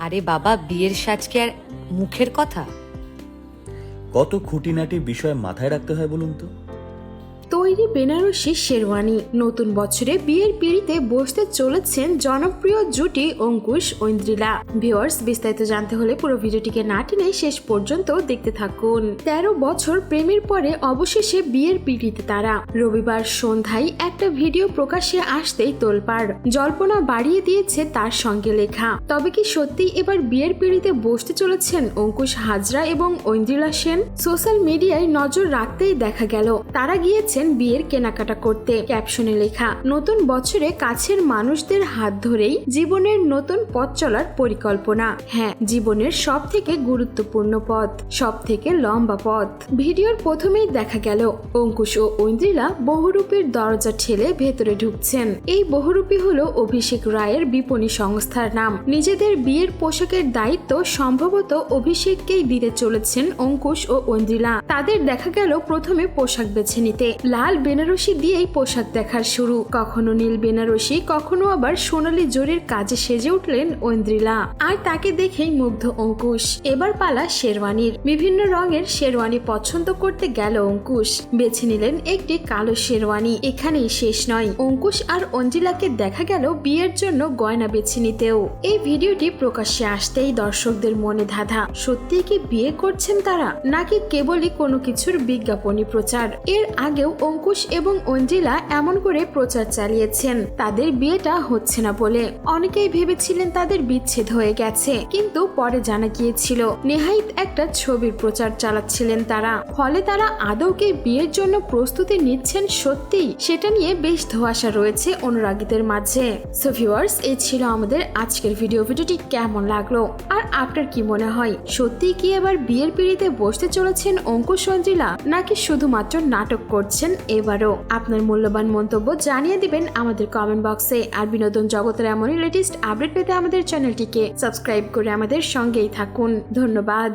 আরে বাবা, বিয়ের সাজ কি আর মুখের কথা? কত খুঁটিনাটি বিষয় মাথায় রাখতে হয় বলুন তো। তৈরি বেনারসি শেরওয়ানি। নতুন বছরে বিয়ের পিঁড়িতে বসতে চলেছেন জনপ্রিয় জুটি অঙ্কুশ ঐন্দ্রিলা। ভিউয়ার্স, বিস্তারিত জানতে হলে পুরো ভিডিওটিকে না টেনে শেষ পর্যন্ত দেখতে থাকুন। 13 বছর প্রেমের পরে অবশেষে বিয়ের পিঁড়িতে তারা। রবিবার সন্ধ্যায় একটা ভিডিও প্রকাশ্যে আসতেই তোলপাড়। জল্পনা বাড়িয়ে দিয়েছে তার সঙ্গে লেখা। তবে কি সত্যি এবার বিয়ের পিঁড়িতে বসতে চলেছেন অঙ্কুশ হাজরা এবং ঐন্দ্রিলা সেন? সোশ্যাল মিডিয়ায় নজর রাখতেই দেখা গেল তারা গিয়েছেন বিয়ের কেনাকাটা করতে। ক্যাপশনে লেখা, নতুন বছরে কাছের মানুষদের হাত ধরেই জীবনের নতুন পথ চলার পরিকল্পনা। হ্যাঁ, জীবনের সব থেকে গুরুত্বপূর্ণ পথ, সব থেকে লম্বা পথ। ভিডিওর প্রথমেই দেখা গেল অঙ্কুশ ও ঐন্দ্রিলা বহুরূপীর দরজা ঠেলে ভেতরে ঢুকছেন। এই বহুরূপী হলো অভিষেক রায়ের বিপণী সংস্থার নাম। নিজেদের বিয়ের পোশাকের দায়িত্ব সম্ভবত অভিষেককেই দিতে চলেছেন অঙ্কুশ ও ঐন্দ্রিলা। তাদের দেখা গেল প্রথমে পোশাক বেছে নিতে। লাল বেনারসি দিয়েই পোশাক দেখার শুরু। কখনো নীল বেনারসি, কখনো আবার সোনালী জরির কাজে সেজে উঠলেন ঐন্দ্রিলা। আর তাকে দেখেই মুগ্ধ অঙ্কুশ। এবার পালা শেরওয়ানির। বিভিন্ন রঙের শেরওয়ানি পছন্দ করতে গেল অঙ্কুশ। বেছে নিলেন একটি কালো শেরওয়ানি। এখানেই শেষ নয়, অঙ্কুশ আর ঐন্দ্রিলাকে দেখা গেল বিয়ের জন্য গয়না বেছে নিতেও। এই ভিডিওটি প্রকাশ্যে আসতেই দর্শকদের মনে ধাঁধা, সত্যি কি বিয়ে করছেন তারা, নাকি কেবলই কোনো কিছুর বিজ্ঞাপনী প্রচার? এর আগেও অঙ্কুশ এবং ঐন্দ্রিলা এমন করে প্রচার চালিয়েছেন তাদের বিয়েটা হচ্ছে না বলে। অনেকেই ভেবেছিলেন তাদের বিচ্ছেদ হয়ে গেছে, কিন্তু পরে জানা গিয়েছিল নেহাইত একটা ছবির প্রচার চালাচ্ছিলেন তারা। ফলে তারা আদৌ কি বিয়ের জন্য প্রস্তুতি নিচ্ছেন সত্যি, সেটা নিয়ে বেশ ধোঁয়াশা রয়েছে অনুরাগীদের মাঝে। সো ভিউয়ার্স, এই ছিল আমাদের আজকের ভিডিওটি কেমন লাগলো আর আপনার কি মনে হয়, সত্যি কি এবার বিয়ের পিঁড়িতে বসতে চলেছেন অঙ্কুশ ঐন্দ্রিলা, নাকি শুধুমাত্র নাটক করছেন এবারও? আপনার মূল্যবান মন্তব্য জানিয়ে দিবেন আমাদের কমেন্ট বক্সে। আর বিনোদন জগতের এমনই লেটেস্ট আপডেট পেতে আমাদের চ্যানেলটিকে সাবস্ক্রাইব করে আমাদের সঙ্গেই থাকুন। ধন্যবাদ।